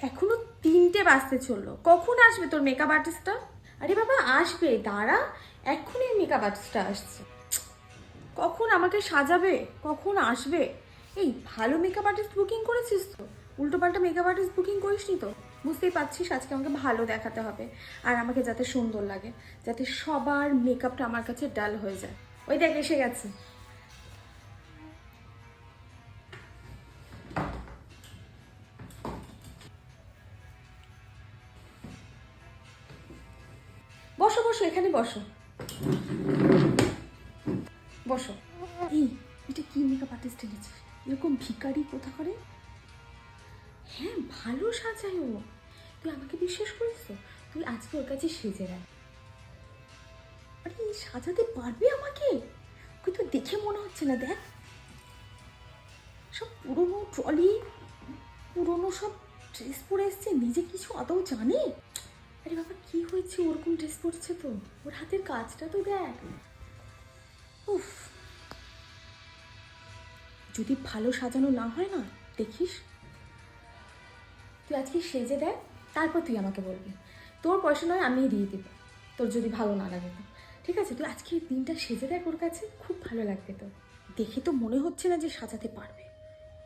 এখনো 3টে বাজতে চললো, কখন আসবে তোর মেকআপ আর্টিস্টটা? আরে বাবা আসবে, দাঁড়া, এক্ষুনি মেকআপ আর্টিস্টটা আসছে। কখন আমাকে সাজাবে, কখন আসবে? এই ভালো মেকআপ আর্টিস্ট বুকিং করেছিস তো? উল্টোপাল্টা মেকআপ আর্টিস্ট বুকিং করিসনি তো? বুঝতেই পারছিস আজকে আমাকে ভালো দেখাতে হবে, আর আমাকে যাতে সুন্দর লাগে, যাতে সবার মেকআপটা আমার কাছে ডাল হয়ে যায়। ওই দেখ এসে গেছে। বসো বসো, এখানে বসো বসো। এই এটা কি মেকআপ আর্টিস্ট এনেছিস? এরকম ভিখারি কোথা করে? হ্যাঁ ভালো সাজায় ও, তুই আমাকে বিশ্বাস করিস তো? তুই আজকে ওর কাছে সেজে দেখ। আরে এই সাজাতে পারবে আমাকে? ওকে তো দেখে মনে হচ্ছে না, দেখ সব পুরনো ট্রলি, পুরনো সব ড্রেস পরে এসছে, নিজে কিছু আদৌ জানে? আরে বাবা কি হয়েছে, ওরকম ড্রেস পরছে তো? ওর হাতের কাজটা তো দেখ। উফ, যদি ভালো সাজানো না হয় না, দেখিস। তুই আজকে সেজে দেখ, তারপর তুই আমাকে বলবি। তোর পয়সা নয় আমিই দিয়ে দেবো, তোর যদি ভালো না লাগে তো। ঠিক আছে, তুই আজকে দিনটা সেজে দেখ, ওর কাছে খুব ভালো লাগবে তো। দেখে তো মনে হচ্ছে না যে সাজাতে পারবে।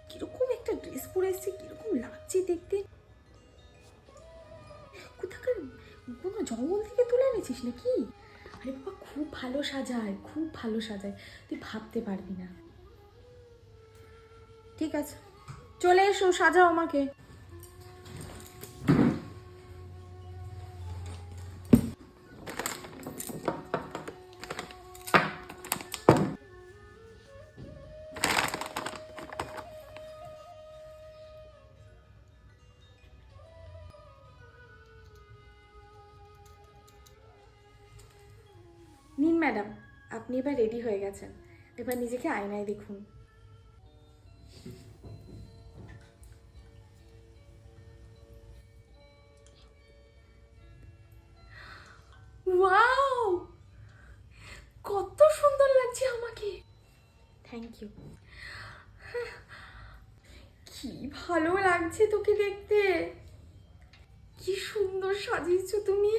কিরকম একটা ড্রেস পরে এসছে, কিরকম লাগছে দেখতে। কোথাকার কোনো জঙ্গল থেকে তুলে এনেছিস নাকি? আরে বাবা খুব ভালো সাজায়, খুব ভালো সাজায়, তুই ভাবতে পারবি না। ঠিক আছে চলে এসো, সাজাও আমাকে। নিন ম্যাডাম, আপনি এবার রেডি হয়ে গেছেন, এবার নিজেকে আয়নায় দেখুন। ওয়াও, কত সুন্দর লাগছে আমাকে। Thank you. কি ভালো লাগছে তোকে দেখতে, কি সুন্দর সাজিয়েছো তুমি।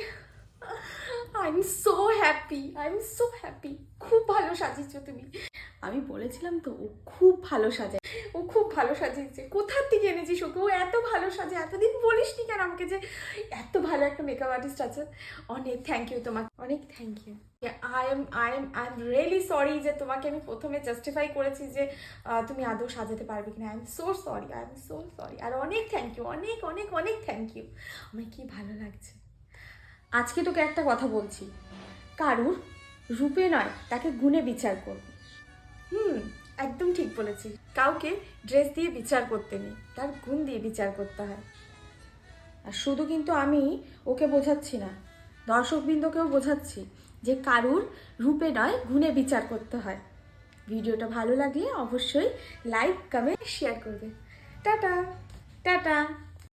I am so happy, I am so happy. খুব ভালো সাজিয়েছো তুমি। আমি বলেছিলাম তো ও খুব ভালো সাজায়, ও খুব ভালো সাজিয়েছে। কোথার থেকে এনেছিস ওকে? ও এত ভালো সাজে, এতদিন বলিসনি কেন আমাকে যে এত ভালো একটা মেকআপ আর্টিস্ট আছে? অনেক থ্যাংক ইউ তোমাকে, অনেক thank you. I am really sorry যে তোমাকে আমি প্রথমে জাস্টিফাই করেছি যে তুমি আদৌ সাজাতে পারবে কিনা। I am so sorry, I am so sorry. আর অনেক থ্যাংক ইউ, অনেক অনেক অনেক থ্যাংক ইউ। আমার কি ভালো লাগছে। আজকে তোকে একটা কথা বলছি, কারুর রূপে নয় তাকে গুণে বিচার করবি। একদম ঠিক বলেছি। কাউকে ড্রেস দিয়ে বিচার করতে নেই, তার গুণ দিয়ে বিচার করতে হয়। আর শুধু কিন্তু আমি ওকে বোঝাচ্ছি না, দর্শকবৃন্দকেও বোঝাচ্ছি যে কারুর রূপে নয় গুণে বিচার করতে হয়। ভিডিওটা ভালো লাগলে অবশ্যই লাইক কমেন্ট শেয়ার করবে। Tata tata.